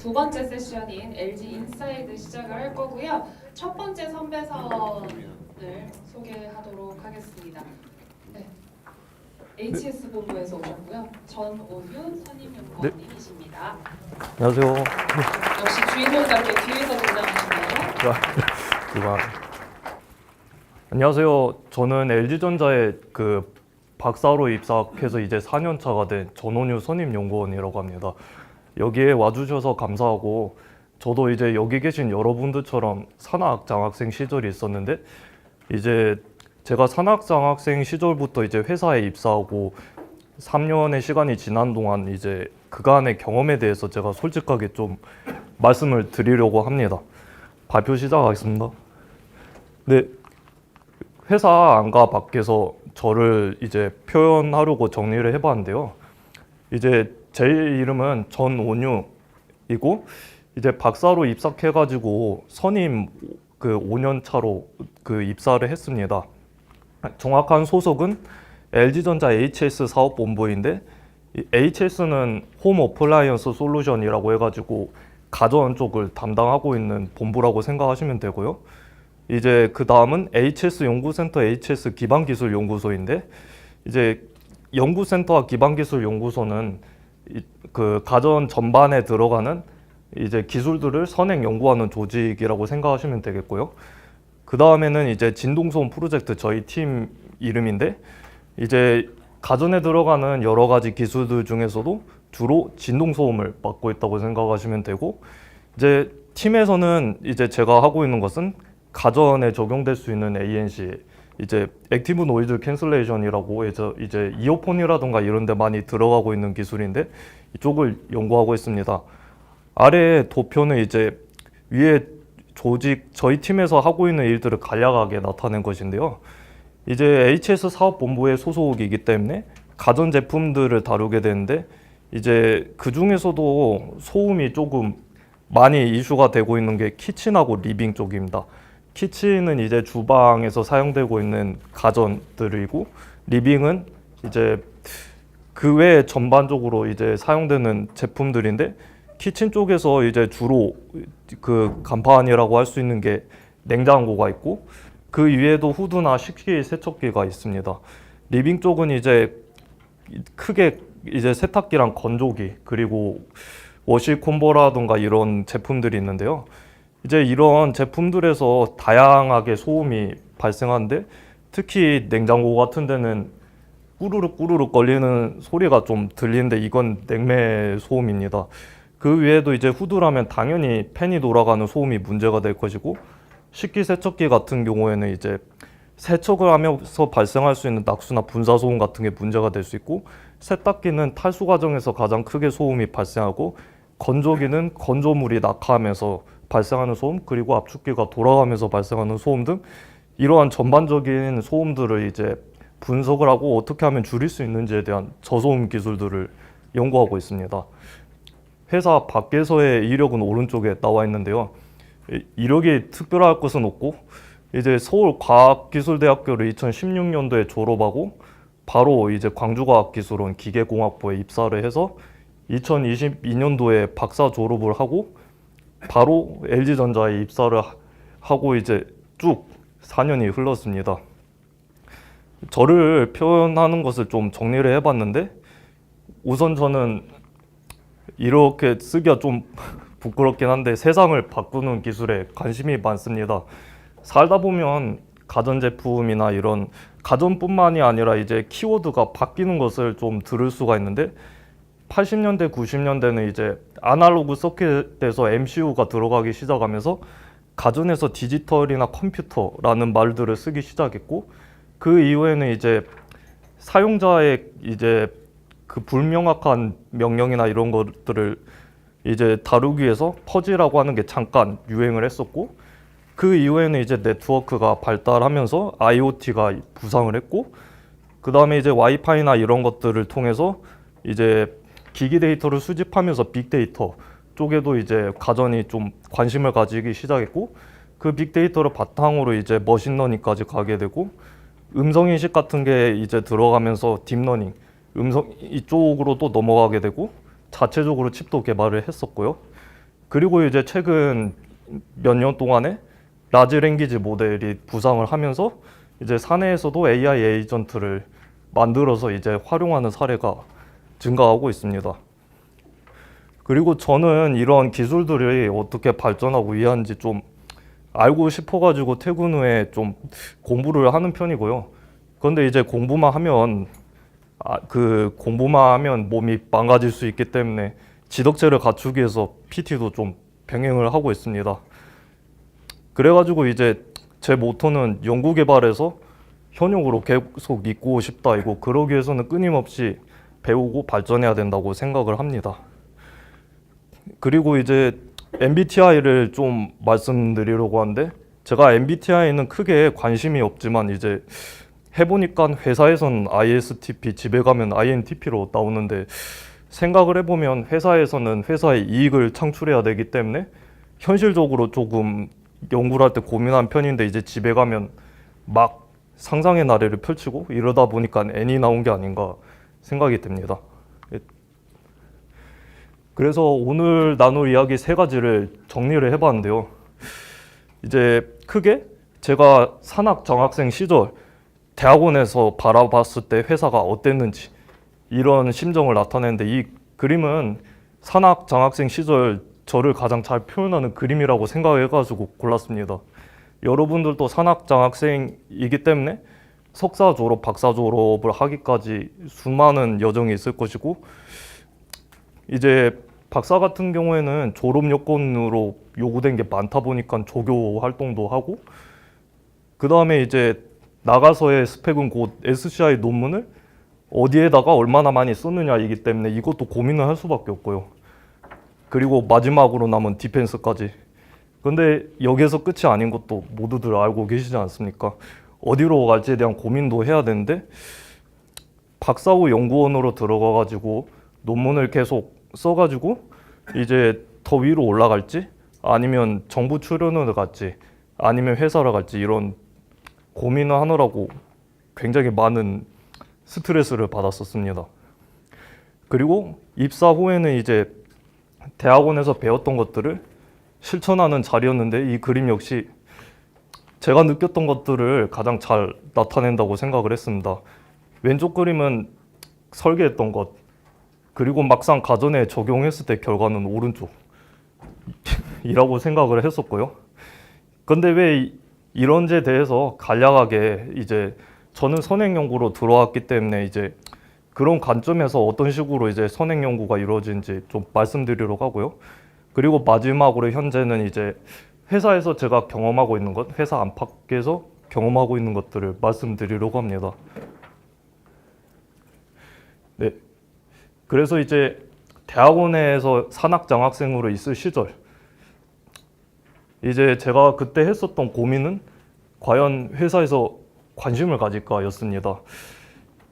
두 번째 세션인 LG 인사이드 시작을 할 거고요. 첫 번째 선배선을 소개하도록 하겠습니다. 네. HS 본부에서 오셨고요. 전오윤 선임연구원님이십니다. 안녕하세요. 역시 주인공답게 뒤에서 등장하시네요. 안녕하세요. 저는 LG전자에 박사로 입사해서 이제 4년 차가 된 전원유 선임연구원이라고 합니다. 여기에 와주셔서 감사하고, 저도 이제 여기 계신 여러분들처럼 산학장학생 시절이 있었는데, 이제 제가 산학장학생 시절부터 이제 회사에 입사하고 3년의 시간이 지난 동안 이제 그간의 경험에 대해서 제가 솔직하게 좀 말씀을 드리려고 합니다. 발표 시작하겠습니다. 네, 회사 안과 밖에서 저를 이제 표현하려고 정리를 해봤는데요. 이제 제 이름은 전온유이고, 이제 박사로 입사해가지고 선임 5년 차로 입사를 했습니다. 정확한 소속은 LG전자 HS 사업본부인데, HS는 홈 어플라이언스 솔루션이라고 해가지고 가전 쪽을 담당하고 있는 본부라고 생각하시면 되고요. 이제 그 다음은 HS 연구센터 HS 기반기술연구소인데, 이제 연구센터와 기반기술연구소는 그 가전 전반에 들어가는 이제 기술들을 선행 연구하는 조직이라고 생각하시면 되겠고요. 그 다음에는 이제 진동소음 프로젝트, 저희 팀 이름인데, 이제 가전에 들어가는 여러 가지 기술들 중에서도 주로 진동소음을 맡고 있다고 생각하시면 되고, 이제 팀에서는 이제 제가 하고 있는 것은 가전에 적용될 수 있는 ANC, 이제 액티브 노이즈 캔슬레이션이라고 해서 이제 이어폰이라든가 이런 데 많이 들어가고 있는 기술인데, 이쪽을 연구하고 있습니다. 아래 도표는 이제 위에 조직, 저희 팀에서 하고 있는 일들을 간략하게 나타낸 것인데요. 이제 HS 사업본부의 소속이기 때문에 가전 제품들을 다루게 되는데, 이제 그 중에서도 소음이 조금 많이 이슈가 되고 있는 게 키친하고 리빙 쪽입니다. 키친은 이제 주방에서 사용되고 있는 가전들이고, 리빙은 이제 그 외에 전반적으로 이제 사용되는 제품들인데, 키친 쪽에서 이제 주로 그 간판이라고 할 수 있는 게 냉장고가 있고, 그 위에도 후드나 식기 세척기가 있습니다. 리빙 쪽은 이제 크게 이제 세탁기랑 건조기, 그리고 워시 콤보라든가 이런 제품들이 있는데요. 이제 이런 제품들에서 다양하게 소음이 발생하는데, 특히 냉장고 같은 데는 꾸르륵 꾸르륵 걸리는 소리가 좀 들리는데, 이건 냉매 소음입니다. 그 외에도 이제 후드라면 당연히 팬이 돌아가는 소음이 문제가 될 것이고, 식기세척기 같은 경우에는 이제 세척을 하면서 발생할 수 있는 낙수나 분사 소음 같은 게 문제가 될 수 있고, 세탁기는 탈수 과정에서 가장 크게 소음이 발생하고, 건조기는 건조물이 낙하하면서 발생하는 소음, 그리고 압축기가 돌아가면서 발생하는 소음 등 이러한 전반적인 소음들을 이제 분석을 하고 어떻게 하면 줄일 수 있는지에 대한 저소음 기술들을 연구하고 있습니다. 회사 밖에서의 이력은 오른쪽에 나와 있는데요. 이력이 특별할 것은 없고, 이제 서울과학기술대학교를 2016년도에 졸업하고 바로 이제 광주과학기술원 기계공학부에 입사를 해서 2022년도에 박사 졸업을 하고 바로 LG전자에 입사를 하고 이제 쭉 4년이 흘렀습니다. 저를 표현하는 것을 좀 정리를 해봤는데, 우선 저는 이렇게 쓰기가 좀 부끄럽긴 한데 세상을 바꾸는 기술에 관심이 많습니다. 살다 보면 가전제품이나 이런 가전뿐만이 아니라 이제 키워드가 바뀌는 것을 좀 들을 수가 있는데, 80년대, 90년대는 이제 아날로그 서킷에서 MCU가 들어가기 시작하면서 가전에서 디지털이나 컴퓨터라는 말들을 쓰기 시작했고, 그 이후에는 이제 사용자의 이제 그 불명확한 명령이나 이런 것들을 이제 다루기 위해서 퍼지라고 하는 게 잠깐 유행을 했었고, 그 이후에는 이제 네트워크가 발달하면서 IoT가 부상을 했고, 그 다음에 이제 와이파이나 이런 것들을 통해서 이제 기기 데이터를 수집하면서 빅데이터 쪽에도 이제 가전이 좀 관심을 가지기 시작했고, 그 빅데이터를 바탕으로 이제 머신러닝까지 가게 되고, 음성인식 같은 게 이제 들어가면서 딥러닝, 음성 이쪽으로 또 넘어가게 되고, 자체적으로 칩도 개발을 했었고요. 그리고 이제 최근 몇 년 동안에 라지 랭귀지 모델이 부상을 하면서 이제 사내에서도 AI 에이전트를 만들어서 이제 활용하는 사례가 증가하고 있습니다. 그리고 저는 이런 기술들이 어떻게 발전하고 이해하는지 좀 알고 싶어가지고 퇴근 후에 좀 공부를 하는 편이고요. 그런데 이제 공부만 하면 몸이 망가질 수 있기 때문에 지덕체를 갖추기 위해서 PT도 좀 병행을 하고 있습니다. 그래가지고 이제 제 모토는 연구개발에서 현역으로 계속 있고 싶다 이고, 그러기 위해서는 끊임없이 배우고 발전해야 된다고 생각을 합니다. 그리고 이제 MBTI를 좀 말씀드리려고 하는데, 제가 MBTI는 크게 관심이 없지만 이제 해보니까 회사에서는 ISTP, 집에 가면 INTP로 나오는데, 생각을 해보면 회사에서는 회사의 이익을 창출해야 되기 때문에 현실적으로 조금 연구를 할 때 고민한 편인데, 이제 집에 가면 막 상상의 나래를 펼치고 이러다 보니까 N이 나온 게 아닌가 생각이 듭니다. 그래서 오늘 나눌 이야기 세 가지를 정리를 해봤는데요. 이제 크게 제가 산학 장학생 시절 대학원에서 바라봤을 때 회사가 어땠는지 이런 심정을 나타내는데, 이 그림은 산학 장학생 시절 저를 가장 잘 표현하는 그림이라고 생각해가지고 골랐습니다. 여러분들도 산학 장학생이기 때문에 석사 졸업, 박사 졸업을 하기까지 수많은 여정이 있을 것이고, 이제 박사 같은 경우에는 졸업 요건으로 요구된 게 많다 보니까 조교 활동도 하고, 그 다음에 이제 나가서의 스펙은 곧 SCI 논문을 어디에다가 얼마나 많이 쓰느냐이기 때문에 이것도 고민을 할 수밖에 없고요. 그리고 마지막으로 남은 디펜스까지. 근데 여기에서 끝이 아닌 것도 모두들 알고 계시지 않습니까? 어디로 갈지에 대한 고민도 해야 되는데, 박사 후 연구원으로 들어가가지고 논문을 계속 써가지고 이제 더 위로 올라갈지, 아니면 정부 출연을 갈지, 아니면 회사를 갈지, 이런 고민을 하느라고 굉장히 많은 스트레스를 받았었습니다. 그리고 입사 후에는 이제 대학원에서 배웠던 것들을 실천하는 자리였는데, 이 그림 역시 제가 느꼈던 것들을 가장 잘 나타낸다고 생각을 했습니다. 왼쪽 그림은 설계했던 것, 그리고 막상 가전에 적용했을 때 결과는 오른쪽이라고 생각을 했었고요. 근데 왜 이런지에 대해서 간략하게, 이제 저는 선행 연구로 들어왔기 때문에 이제 그런 관점에서 어떤 식으로 이제 선행 연구가 이루어지는지 좀 말씀드리려고 하고요. 그리고 마지막으로 현재는 이제 회사에서 제가 경험하고 있는 것, 회사 안팎에서 경험하고 있는 것들을 말씀드리려고 합니다. 네. 그래서 이제 대학원에서 산학장학생으로 있을 시절, 이제 제가 그때 했었던 고민은 과연 회사에서 관심을 가질까였습니다.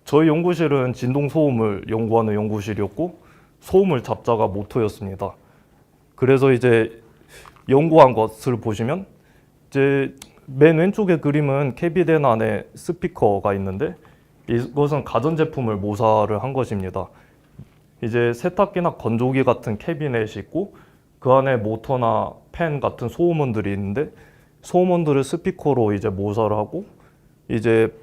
저희 연구실은 진동소음을 연구하는 연구실이었고 소음을 잡자가 모토였습니다. 그래서 이제 연구한 것을 보시면, 이제 맨 왼쪽의 그림은 캐비넷 안에 스피커가 있는데, 이것은 가전제품을 모사를 한 것입니다. 이제 세탁기나 건조기 같은 캐비넷이 있고 그 안에 모터나 팬 같은 소음원들이 있는데, 소음원들을 스피커로 이제 모사를 하고, 이제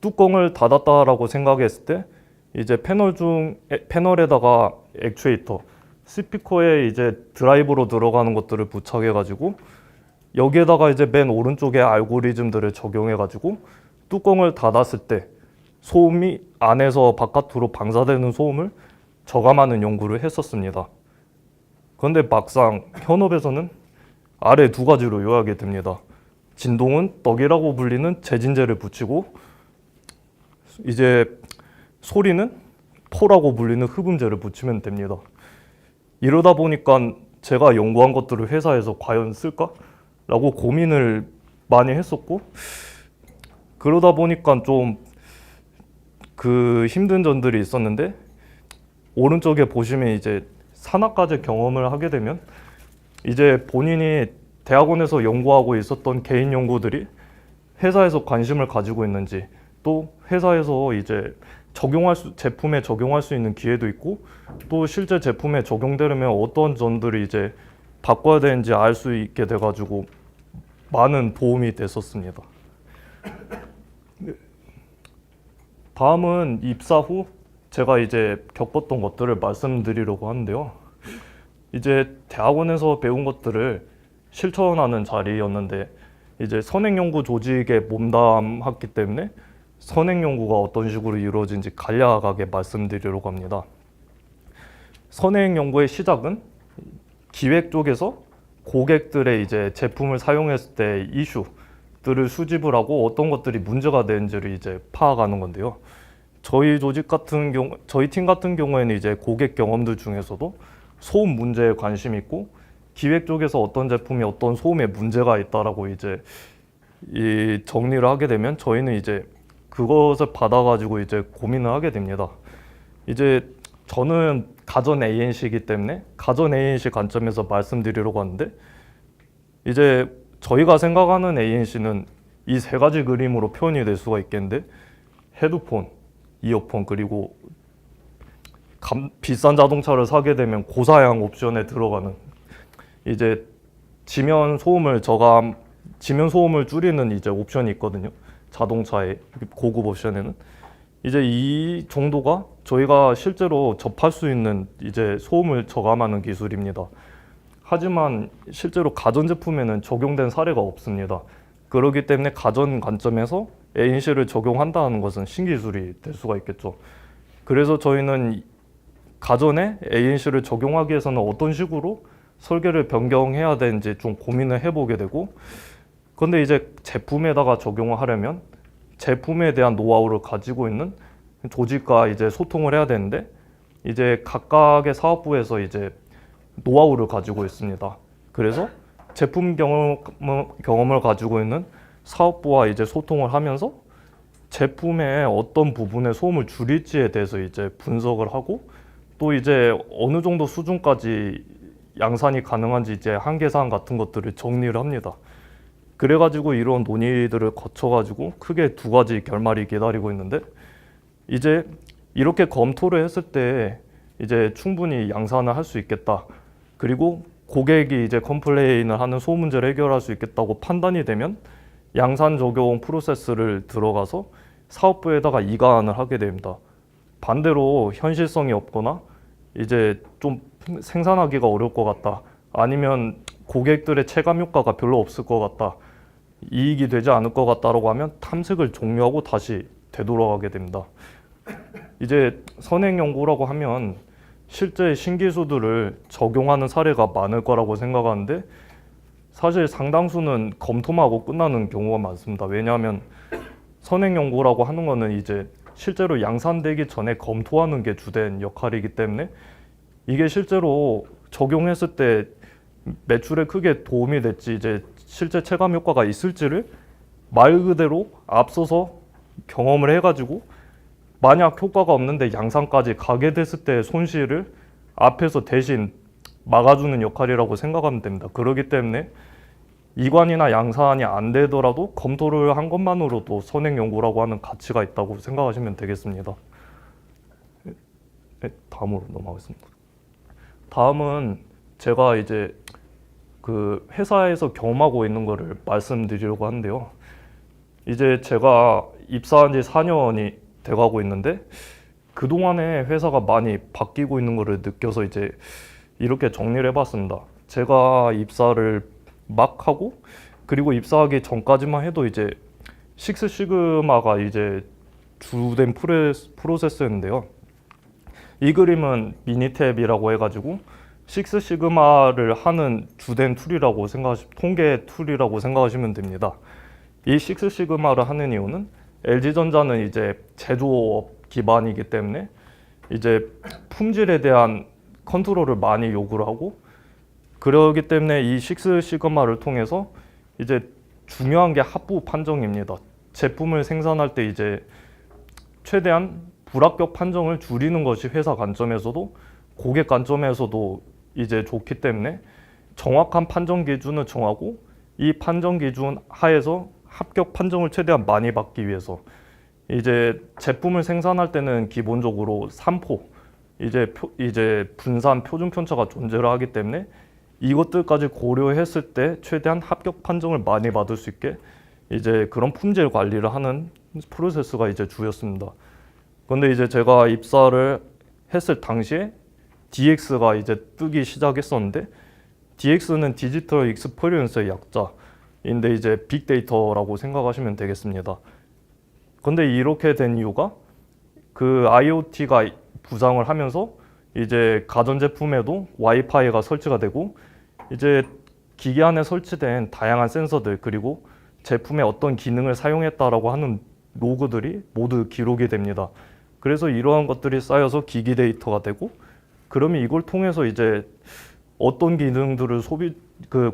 뚜껑을 닫았다라고 생각했을 때 이제 패널에다가 액추에이터, 스피커에 이제 드라이브로 들어가는 것들을 부착해가지고 여기에다가 이제 맨 오른쪽에 알고리즘들을 적용해가지고 뚜껑을 닫았을 때 소음이 안에서 바깥으로 방사되는 소음을 저감하는 연구를 했었습니다. 그런데 막상 현업에서는 아래 두 가지로 요약이 됩니다. 진동은 떡이라고 불리는 제진제를 붙이고, 이제 소리는 포라고 불리는 흡음제를 붙이면 됩니다. 이러다 보니까 제가 연구한 것들을 회사에서 과연 쓸까라고 고민을 많이 했었고, 그러다 보니까 좀 그 힘든 점들이 있었는데, 오른쪽에 보시면 이제 산학과제 경험을 하게 되면 이제 본인이 대학원에서 연구하고 있었던 개인 연구들이 회사에서 관심을 가지고 있는지, 또 회사에서 이제 제품에 적용할 수 있는 기회도 있고, 또 실제 제품에 적용되려면 어떤 점들이 이제 바꿔야 되는지 알 수 있게 돼가지고 많은 도움이 됐었습니다. 다음은 입사 후 제가 이제 겪었던 것들을 말씀드리려고 하는데요. 이제 대학원에서 배운 것들을 실천하는 자리였는데 이제 선행연구 조직에 몸담았기 때문에 선행연구가 어떤 식으로 이루어진지 간략하게 말씀드리려고 합니다. 선행연구의 시작은 기획 쪽에서 고객들의 이제 제품을 사용했을 때 이슈들을 수집을 하고 어떤 것들이 문제가 되는지를 이제 파악하는 건데요. 저희 팀 같은 경우에는 이제 고객 경험들 중에서도 소음 문제에 관심 있고 기획 쪽에서 어떤 제품이 어떤 소음에 문제가 있다라고 이제 이 정리를 하게 되면 저희는 이제 그것을 받아가지고 이제 고민을 하게 됩니다. 이제 저는 가전 ANC이기 때문에 가전 ANC 관점에서 말씀드리려고 하는데 이제 저희가 생각하는 ANC는 이 세 가지 그림으로 표현이 될 수가 있겠는데 헤드폰, 이어폰 그리고 비싼 자동차를 사게 되면 고사양 옵션에 들어가는 이제 지면 소음을 줄이는 이제 옵션이 있거든요. 자동차의 고급 옵션에는 이제 이 정도가 저희가 실제로 접할 수 있는 이제 소음을 저감하는 기술입니다. 하지만 실제로 가전제품에는 적용된 사례가 없습니다. 그렇기 때문에 가전 관점에서 ANC를 적용한다는 것은 신기술이 될 수가 있겠죠. 그래서 저희는 가전에 ANC를 적용하기 위해서는 어떤 식으로 설계를 변경해야 되는지 좀 고민을 해보게 되고, 그런데 이제 제품에다가 적용을 하려면 제품에 대한 노하우를 가지고 있는 조직과 이제 소통을 해야 되는데 이제 각각의 사업부에서 이제 노하우를 가지고 있습니다. 그래서 제품 경험을 가지고 있는 사업부와 이제 소통을 하면서 제품의 어떤 부분의 소음을 줄일지에 대해서 이제 분석을 하고 또 이제 어느 정도 수준까지 양산이 가능한지 이제 한계사항 같은 것들을 정리를 합니다. 그래가지고 이런 논의들을 거쳐가지고 크게 두 가지 결말이 기다리고 있는데 이제 이렇게 검토를 했을 때 이제 충분히 양산을 할 수 있겠다. 그리고 고객이 이제 컴플레인을 하는 소음 문제를 해결할 수 있겠다고 판단이 되면 양산 적용 프로세스를 들어가서 사업부에다가 이관을 하게 됩니다. 반대로 현실성이 없거나 이제 좀 생산하기가 어려울 것 같다. 아니면 고객들의 체감 효과가 별로 없을 것 같다. 이익이 되지 않을 것 같다라고 하면 탐색을 종료하고 다시 되돌아가게 됩니다. 이제 선행 연구라고 하면 실제 신기술들을 적용하는 사례가 많을 거라고 생각하는데 사실 상당수는 검토만 하고 끝나는 경우가 많습니다. 왜냐하면 선행 연구라고 하는 거는 이제 실제로 양산되기 전에 검토하는 게 주된 역할이기 때문에 이게 실제로 적용했을 때 매출에 크게 도움이 될지 이제 실제 체감 효과가 있을지를 말 그대로 앞서서 경험을 해가지고 만약 효과가 없는데 양산까지 가게 됐을 때 손실을 앞에서 대신 막아주는 역할이라고 생각하면 됩니다. 그렇기 때문에 이관이나 양산이 안 되더라도 검토를 한 것만으로도 선행 연구라고 하는 가치가 있다고 생각하시면 되겠습니다. 네, 다음으로 넘어가겠습니다. 다음은 제가 이제 그 회사에서 경험하고 있는 거를 말씀드리려고 하는데요. 이제 제가 입사한 지 4년이 돼가고 있는데 그동안에 회사가 많이 바뀌고 있는 거를 느껴서 이제 이렇게 정리를 해봤습니다. 제가 입사를 막 하고 그리고 입사하기 전까지만 해도 이제 식스 시그마가 이제 주된 프로세스였는데요. 이 그림은 미니탭이라고 해가지고 식스 시그마를 하는 주된 툴이라고 통계 툴이라고 생각하시면 됩니다. 이 식스 시그마를 하는 이유는 LG전자는 이제 제조업 기반이기 때문에 이제 품질에 대한 컨트롤을 많이 요구를 하고 그러기 때문에 이 식스 시그마를 통해서 이제 중요한 게 합부 판정입니다. 제품을 생산할 때 이제 최대한 불합격 판정을 줄이는 것이 회사 관점에서도 고객 관점에서도 이제 좋기 때문에 정확한 판정 기준을 정하고 이 판정 기준 하에서 합격 판정을 최대한 많이 받기 위해서 이제 제품을 생산할 때는 기본적으로 3포 이제 분산 표준 편차가 존재를 하기 때문에 이것들까지 고려했을 때 최대한 합격 판정을 많이 받을 수 있게 이제 그런 품질 관리를 하는 프로세스가 이제 주였습니다. 근데 이제 제가 입사를 했을 당시에 DX가 이제 뜨기 시작했었는데, DX는 디지털 익스피리언스의 약자인데 이제 빅데이터라고 생각하시면 되겠습니다. 근데 이렇게 된 이유가 그 IoT가 부상을 하면서 이제 가전제품에도 와이파이가 설치가 되고 이제 기기 안에 설치된 다양한 센서들 그리고 제품의 어떤 기능을 사용했다라고 하는 로그들이 모두 기록이 됩니다. 그래서 이러한 것들이 쌓여서 기기 데이터가 되고, 그러면 이걸 통해서 이제 어떤 기능들을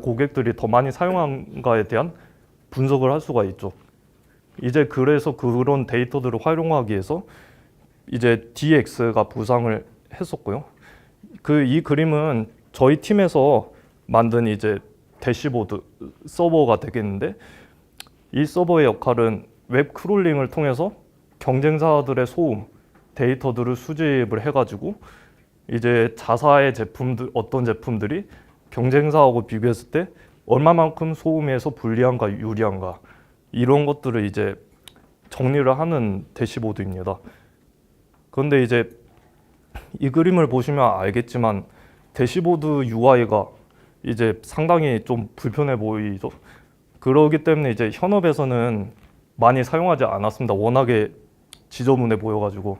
고객들이 더 많이 사용한가에 대한 분석을 할 수가 있죠. 이제 그래서 그런 데이터들을 활용하기 위해서 이제 DX가 부상을 했었고요. 이 그림은 저희 팀에서 만든 이제 대시보드 서버가 되겠는데, 이 서버의 역할은 웹 크롤링을 통해서 경쟁사들의 소음 데이터들을 수집을 해가지고 이제 자사의 제품들, 어떤 제품들이 경쟁사하고 비교했을 때 얼마만큼 소음에서 불리한가 유리한가 이런 것들을 이제 정리를 하는 대시보드입니다. 그런데 이제 이 그림을 보시면 알겠지만 대시보드 UI가 이제 상당히 좀 불편해 보이죠. 그러기 때문에 이제 현업에서는 많이 사용하지 않았습니다. 워낙에 지저분해 보여가지고.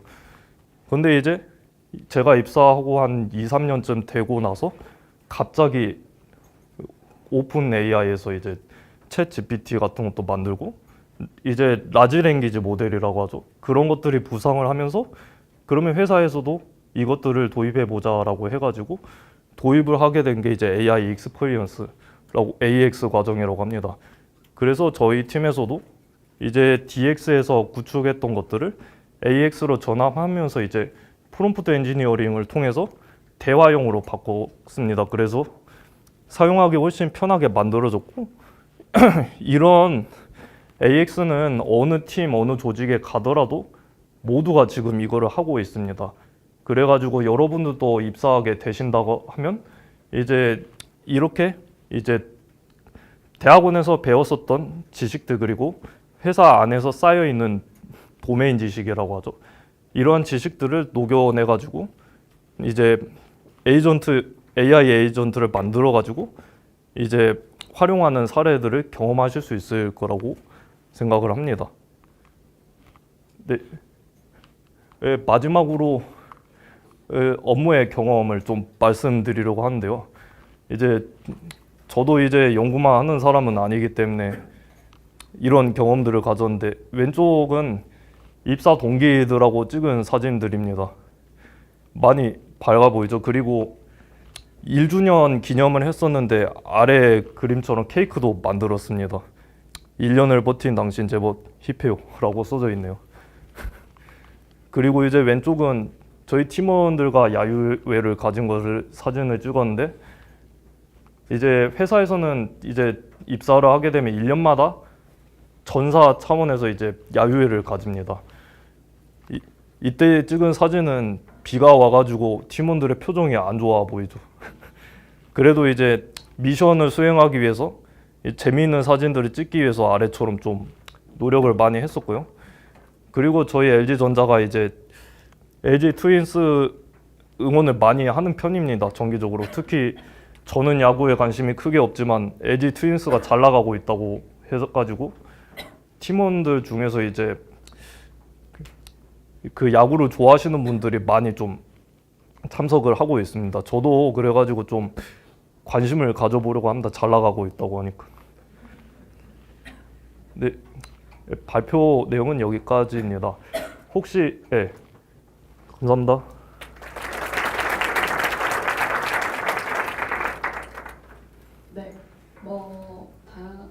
근데 이제 제가 입사하고 한 2, 3년쯤 되고 나서 갑자기 오픈 AI에서 이제 챗 GPT 같은 것도 만들고 이제 라지 랭귀지 모델이라고 하죠. 그런 것들이 부상을 하면서 그러면 회사에서도 이것들을 도입해 보자라고 해가지고 도입을 하게 된 게 이제 AI 익스피리언스라고 AX 과정이라고 합니다. 그래서 저희 팀에서도 이제 DX에서 구축했던 것들을 AX로 전환하면서 이제 프롬프트 엔지니어링을 통해서 대화용으로 바꿨습니다. 그래서 사용하기 훨씬 편하게 만들어졌고 이런 AX는 어느 팀, 어느 조직에 가더라도 모두가 지금 이거를 하고 있습니다. 그래가지고 여러분들도 입사하게 되신다고 하면 이제 이렇게 이제 대학원에서 배웠었던 지식들 그리고 회사 안에서 쌓여 있는 도메인 지식이라고 하죠. 이러한 지식들을 녹여내가지고 이제 AI 에이전트를 만들어가지고 이제 활용하는 사례들을 경험하실 수 있을 거라고 생각을 합니다. 네. 마지막으로 업무의 경험을 좀 말씀드리려고 하는데요. 이제 저도 이제 연구만 하는 사람은 아니기 때문에 이런 경험들을 가졌는데, 왼쪽은 입사 동기들하고 찍은 사진들입니다. 많이 밝아 보이죠? 그리고 1주년 기념을 했었는데 아래 그림처럼 케이크도 만들었습니다. 1년을 버틴 당신 제법 힙해요 라고 써져 있네요. 그리고 이제 왼쪽은 저희 팀원들과 야유회를 가진 것을 사진을 찍었는데, 이제 회사에서는 이제 입사를 하게 되면 1년마다 전사 차원에서 이제 야유회를 가집니다. 이때 찍은 사진은 비가 와가지고 팀원들의 표정이 안 좋아 보이죠. 그래도 이제 미션을 수행하기 위해서 재미있는 사진들을 찍기 위해서 아래처럼 좀 노력을 많이 했었고요. 그리고 저희 LG전자가 이제 LG 트윈스 응원을 많이 하는 편입니다. 정기적으로. 특히 저는 야구에 관심이 크게 없지만 LG 트윈스가 잘 나가고 있다고 해가지고 팀원들 중에서 이제 그 야구를 좋아하시는 분들이 많이 좀 참석을 하고 있습니다. 저도 그래가지고 좀 관심을 가져보려고 합니다. 잘 나가고 있다고 하니까. 네, 발표 내용은 여기까지입니다. 혹시 감사합니다. 네,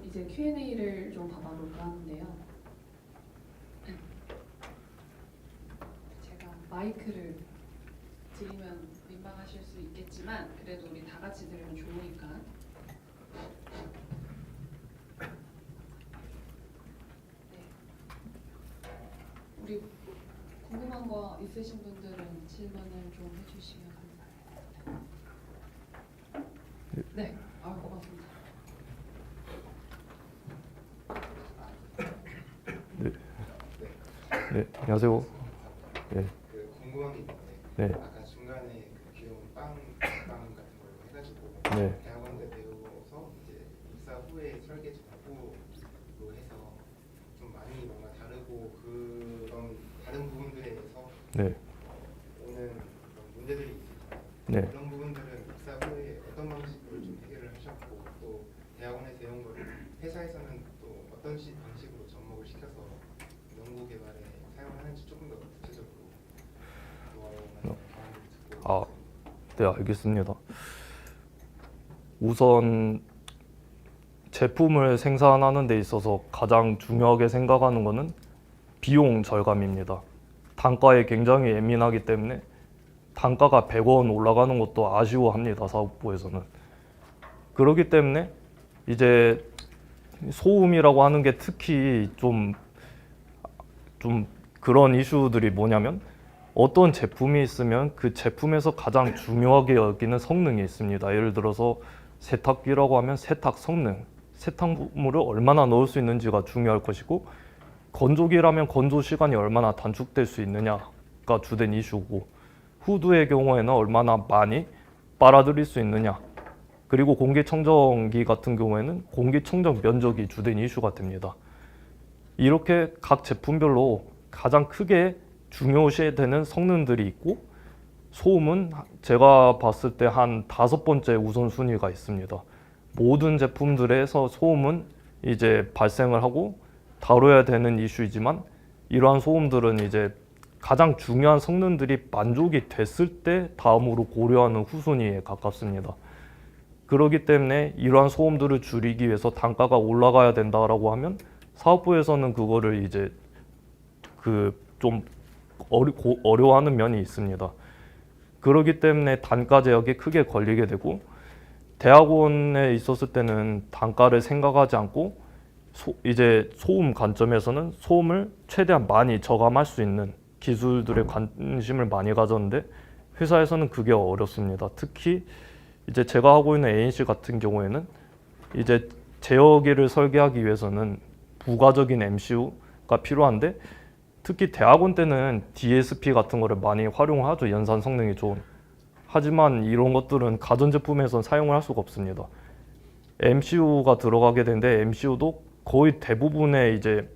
이제 Q&A를 좀 받아볼까 하는데요. 제가 마이크를 드리면 민망하실 수 있겠지만 그래도 우리 다 같이 들으면 좋으니까. 네. 우리 궁금한 거 있으신 분들은 질문을 좀 해주시면 감사해요. 네, 고맙습니다. 네, 안녕하세요. 네, 궁금한 게 있는데 네, 아까 중간에 그 귀여운 빵 같은 걸로 해가지고 네, 대학원대 배워서 이제 입사 후에 설계 전후로 해서 좀 많이 뭔가 다르고 그런 다른 부분들에 대해서 네, 오는 그런 문제들이 있잖아요. 네. 그런 부분들은 입사 후에 어떤 방식으로 좀 해결을 하셨고 또 대학원에서 배운 거를 회사에서는 또 어떤 방식으로 접목을 시켜서 연구 개발에 사용하는지 조금 더 구체적으로 아, 네, 알겠습니다. 우선 제품을 생산하는 데 있어서 가장 중요하게 생각하는 것은 비용 절감입니다. 단가에 굉장히 예민하기 때문에 단가가 100원 올라가는 것도 아쉬워합니다, 사업부에서는. 그렇기 때문에 이제 소음이라고 하는 게 특히 좀 그런 이슈들이 뭐냐면 어떤 제품이 있으면 그 제품에서 가장 중요하게 여기는 성능이 있습니다. 예를 들어서 세탁기라고 하면 세탁 성능, 세탁물을 얼마나 넣을 수 있는지가 중요할 것이고, 건조기라면 건조 시간이 얼마나 단축될 수 있느냐가 주된 이슈고, 후드의 경우에는 얼마나 많이 빨아들일 수 있느냐, 그리고 공기청정기 같은 경우에는 공기청정 면적이 주된 이슈가 됩니다. 이렇게 각 제품별로 가장 크게 중요시되는 성능들이 있고, 소음은 제가 봤을 때 한 5번째 우선순위가 있습니다. 모든 제품들에서 소음은 이제 발생을 하고 다뤄야 되는 이슈이지만, 이러한 소음들은 이제 가장 중요한 성능들이 만족이 됐을 때 다음으로 고려하는 후순위에 가깝습니다. 그렇기 때문에 이러한 소음들을 줄이기 위해서 단가가 올라가야 된다라고 하면 사업부에서는 그거를 이제 좀 어려워하는 면이 있습니다. 그렇기 때문에 단가 제약에 크게 걸리게 되고, 대학원에 있었을 때는 단가를 생각하지 않고 이제 소음 관점에서는 소음을 최대한 많이 저감할 수 있는 기술들에 관심을 많이 가졌는데, 회사에서는 그게 어렵습니다. 특히 이제 제가 하고 있는 ANC 같은 경우에는 이제 제어기를 설계하기 위해서는 부가적인 MCU가 필요한데, 특히 대학원 때는 DSP 같은 거를 많이 활용하죠. 연산 성능이 좋은. 하지만 이런 것들은 가전제품에선 사용을 할 수가 없습니다. MCU가 들어가게 되는데, MCU도 거의 대부분의 이제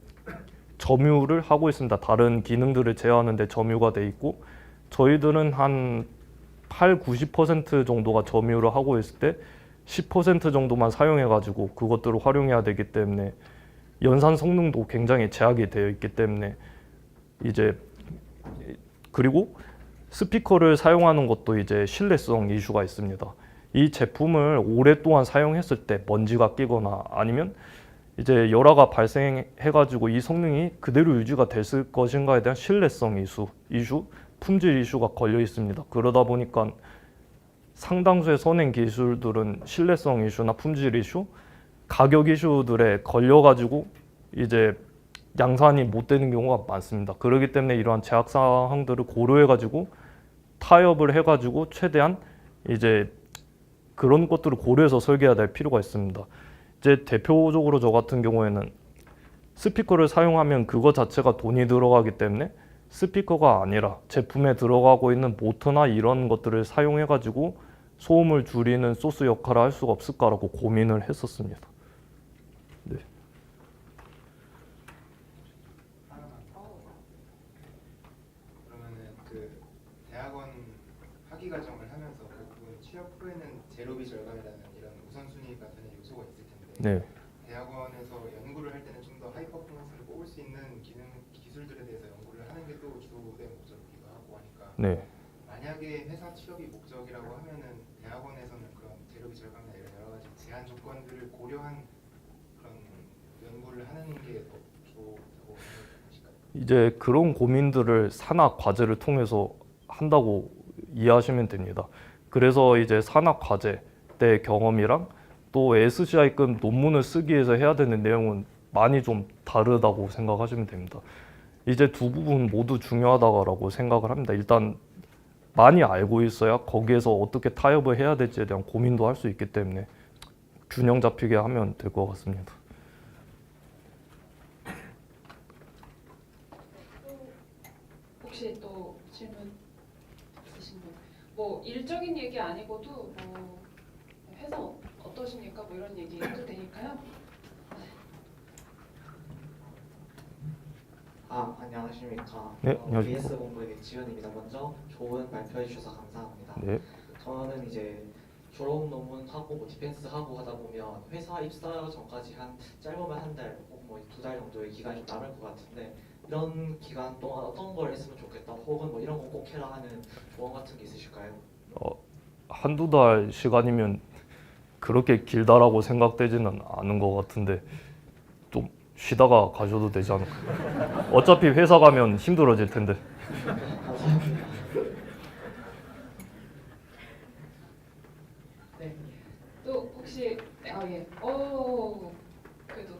점유를 하고 있습니다. 다른 기능들을 제어하는데 점유가 돼 있고, 저희들은 한 80~90% 정도가 점유를 하고 있을 때 10% 정도만 사용해가지고 그것들을 활용해야 되기 때문에 연산 성능도 굉장히 제약이 되어 있기 때문에, 이제 그리고 스피커를 사용하는 것도 이제 신뢰성 이슈가 있습니다. 이 제품을 오랫동안 사용했을 때 먼지가 끼거나 아니면 이제 열화가 발생해가지고 이 성능이 그대로 유지가 됐을 것인가에 대한 신뢰성 이슈, 품질 이슈가 걸려 있습니다. 그러다 보니까 상당수의 선행 기술들은 신뢰성 이슈나 품질 이슈, 가격 이슈들에 걸려가지고 이제 양산이 못 되는 경우가 많습니다. 그렇기 때문에 이러한 제약 사항들을 고려해가지고 타협을 해가지고 최대한 이제 그런 것들을 고려해서 설계해야 될 필요가 있습니다. 이제 대표적으로 저 같은 경우에는 스피커를 사용하면 그거 자체가 돈이 들어가기 때문에 스피커가 아니라 제품에 들어가고 있는 모터나 이런 것들을 사용해가지고 소음을 줄이는 소스 역할을 할 수가 없을까라고 고민을 했었습니다. 네. 그러면은 그 대학원 학위 과정을 하면서 결국은 취업 후에는 제로비 절감이라는 이런 우선순위가 되는 요소가 있을 텐데, 네. 대학원에서 연구를 할 때는 좀 더 하이 퍼포먼스를 뽑을 수 있는 기술들에 대해서 연구를 하는 게 또 주된 목적이기도 하고 하니까, 네. 만약에 회사 취업이 목적이라고 하면은 대학원에서는 그런 제로비 절감이나 이런 여러 가지 제한 조건들을 고려한 그런 연구를 하는 게 더 좋다고 생각하실까요? 이제 그런 고민들을 산학 과제를 통해서 한다고 이해하시면 됩니다. 그래서 이제 산학 과제 때 경험이랑 또 SCI급 논문을 쓰기 위해서 해야 되는 내용은 많이 좀 다르다고 생각하시면 됩니다. 이제 두 부분 모두 중요하다고 생각을 합니다. 일단 많이 알고 있어야 거기에서 어떻게 타협을 해야 될지에 대한 고민도 할 수 있기 때문에 균형 잡히게 하면 될 것 같습니다. 혹시 또 질문 있으신 분? 뭐 일적인 얘기 아니고도 뭐 회사 어떠십니까? 뭐 이런 얘기 해도 되니까요. 안녕하십니까. 네, 안녕하십니까. BS 본부의 지현입니다. 먼저 좋은 발표해 주셔서 감사합니다. 네, 저는 이제 졸업 논문하고 뭐 디펜스 하고 하다 보면 회사 입사 전까지 한 짧으면 한 달, 혹은 뭐 2달 정도의 기간이 좀 남을 것 같은데 이런 기간 동안 어떤 걸 했으면 좋겠다, 혹은 뭐 이런 거 꼭 해라 하는 조언 같은 게 있으실까요? 한두 달 시간이면 그렇게 길다라고 생각되지는 않은 것 같은데 좀 쉬다가 가셔도 되지 않을까. 어차피 회사 가면 힘들어질 텐데. 감사합니다. 네. 또 혹시 예. 그래도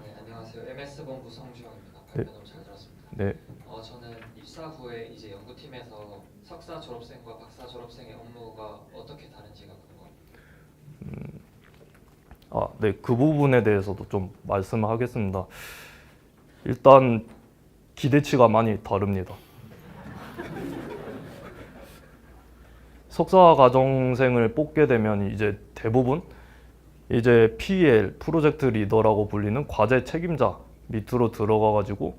네, 안녕하세요. MS본부 성주영입니다. 발표 너무 잘 들었습니다. 네, 저는 입사 후에 이제 연구팀에서 석사 졸업생과 박사 졸업생의 업무가 어떻게 다른지가 궁금합니다. 네, 그 부분에 대해서도 좀 말씀하겠습니다. 일단 기대치가 많이 다릅니다. 석사 과정생을 뽑게 되면 이제 대부분 이제 PL 프로젝트 리더라고 불리는 과제 책임자 밑으로 들어가 가지고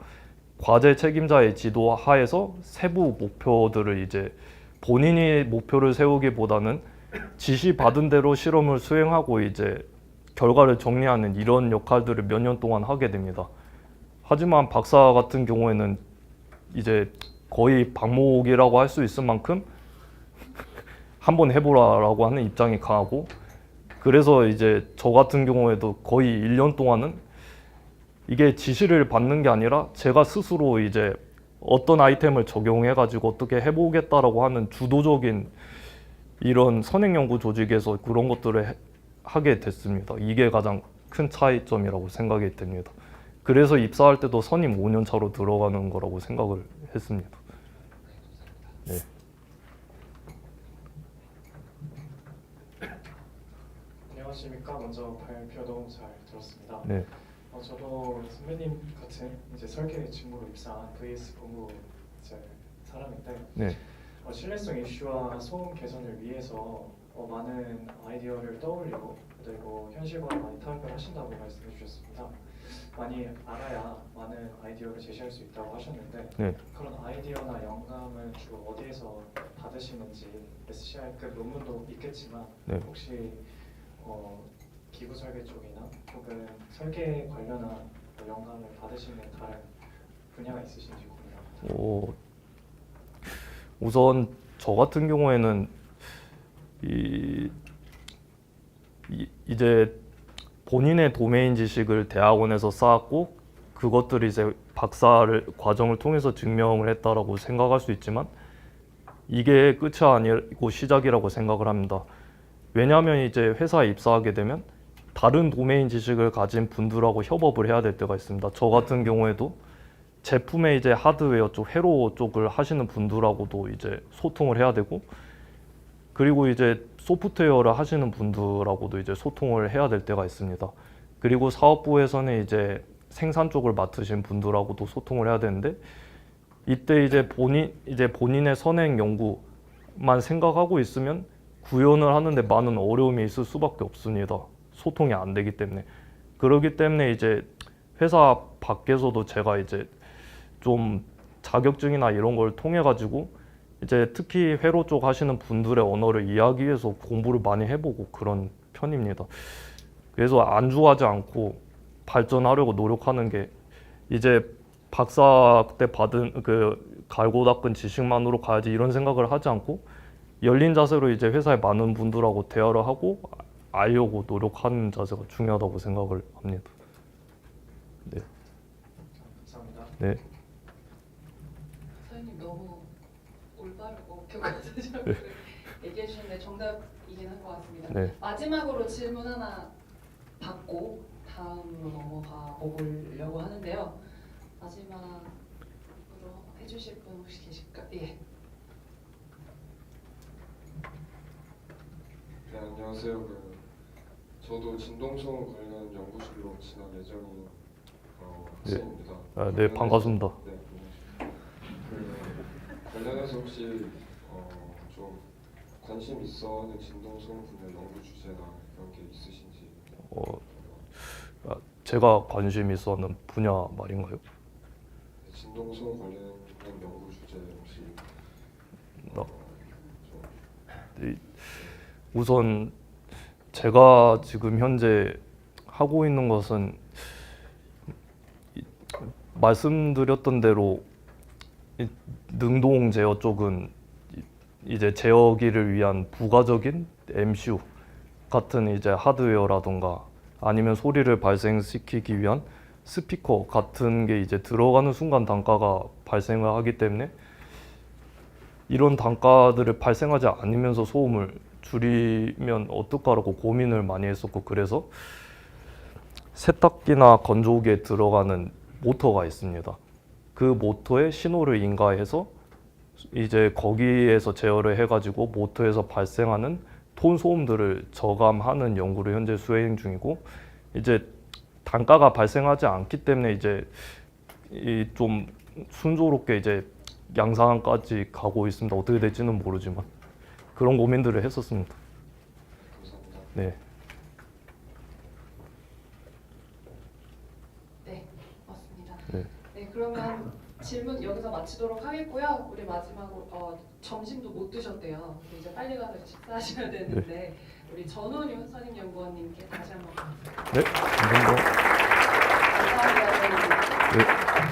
과제 책임자의 지도 하에서 세부 목표들을 이제 본인이 목표를 세우기보다는 지시 받은 대로 실험을 수행하고 이제 결과를 정리하는 이런 역할들을 몇 년 동안 하게 됩니다. 하지만 박사 같은 경우에는 이제 거의 방목이라고 할 수 있을 만큼 한번 해보라라고 하는 입장이 강하고, 그래서 이제 저 같은 경우에도 거의 1년 동안은 이게 지시를 받는 게 아니라 제가 스스로 이제 어떤 아이템을 적용해 가지고 어떻게 해보겠다라고 하는 주도적인 이런 선행연구 조직에서 그런 것들을 하게 됐습니다. 이게 가장 큰 차이점이라고 생각이 됩니다. 그래서 입사할 때도 선임 5년 차로 들어가는 거라고 생각을 했습니다. 네, 감사합니다. 네. 안녕하십니까. 먼저 발표 너무 잘 들었습니다. 네. 저도 선배님 같은 이제 설계 직무로 입사한 VS 본부 이제 사람인데 네. 신뢰성 이슈와 소음 개선을 위해서 많은 아이디어를 떠올리고 그리고 현실과 많이 타협을 하신다고 말씀해 주셨습니다. 많이 알아야 많은 아이디어를 제시할 수 있다고 하셨는데 네. 그런 아이디어나 영감을 주로 어디에서 받으시는지, SCI급 논문도 있겠지만 네. 혹시 기구 설계 쪽이나 혹은 설계 관련한 영감을 받으시는 다른 분야가 있으신지 궁금합니다. 우선 저 같은 경우에는 이제 본인의 도메인 지식을 대학원에서 쌓았고 그것들이 이제 박사를 과정을 통해서 증명을 했다라고 생각할 수 있지만 이게 끝이 아니고 시작이라고 생각을 합니다. 왜냐하면 이제 회사에 입사하게 되면 다른 도메인 지식을 가진 분들하고 협업을 해야 될 때가 있습니다. 저 같은 경우에도 제품의 이제 하드웨어 쪽, 회로 쪽을 하시는 분들하고도 이제 소통을 해야 되고, 그리고 이제 소프트웨어를 하시는 분들하고도 이제 소통을 해야 될 때가 있습니다. 그리고 사업부에서는 이제 생산 쪽을 맡으신 분들하고도 소통을 해야 되는데, 이때 이제 본인의 선행 연구만 생각하고 있으면 구현을 하는데 많은 어려움이 있을 수밖에 없습니다. 소통이 안 되기 때문에. 그렇기 때문에 이제 회사 밖에서도 제가 이제 좀 자격증이나 이런 걸 통해 가지고 이제 특히 회로 쪽 하시는 분들의 언어를 이해하기 위해서 공부를 많이 해보고 그런 편입니다. 그래서 안주하지 않고 발전하려고 노력하는 게 이제 박사 때 받은 그 갈고 닦은 지식만으로 가야지 이런 생각을 하지 않고 열린 자세로 이제 회사에 많은 분들하고 대화를 하고 알려고 노력하는 자세가 중요하다고 생각을 합니다. 네. 감사합니다. 네. 선생님 너무 올바르고 교과서적으로 얘기해 주셨는데 정답이긴 한 것 같습니다. 네. 마지막으로 질문 하나 받고 다음으로 넘어가 보려고 하는데요. 마지막으로 해주실 분 혹시 계실까? 예. 네, 안녕하세요. 저도 진동소음 관련 연구실로 진학 예정인 학생입니다. 네, 반갑습니다. 네, 관련해서 혹시 좀 관심 있어하는 진동소음 분야 연구 주제나 이런 게 있으신지? 제가 관심 있어하는 분야 말인가요? 네, 진동소음 관련한 연구 주제 혹시 우선 제가 지금 현재 하고 있는 것은 말씀드렸던 대로 능동 제어 쪽은 이제 제어기를 위한 부가적인 MCU 같은 이제 하드웨어라던가 아니면 소리를 발생시키기 위한 스피커 같은 게 이제 들어가는 순간 단가가 발생을 하기 때문에 이런 단가들을 발생하지 않으면서 소음을 줄이면 어떨까라고 고민을 많이 했었고, 그래서 세탁기나 건조기에 들어가는 모터가 있습니다. 그 모터에 신호를 인가해서 이제 거기에서 제어를 해가지고 모터에서 발생하는 톤 소음들을 저감하는 연구를 현재 수행 중이고, 이제 단가가 발생하지 않기 때문에 이제 좀 순조롭게 이제 양산까지 가고 있습니다. 어떻게 될지는 모르지만 그런 고민들을 했었습니다. 감사합니다. 네. 네, 맞습니다. 네. 네, 그러면 질문 여기서 마치도록 하겠고요. 우리 마지막으로 점심도 못 드셨대요. 이제 빨리 가서 식사하셔야 되는데 우리 전원유 선임연구원님께 다시 한번 감사합니다. 네. 감사합니다. 감사합니다. 네.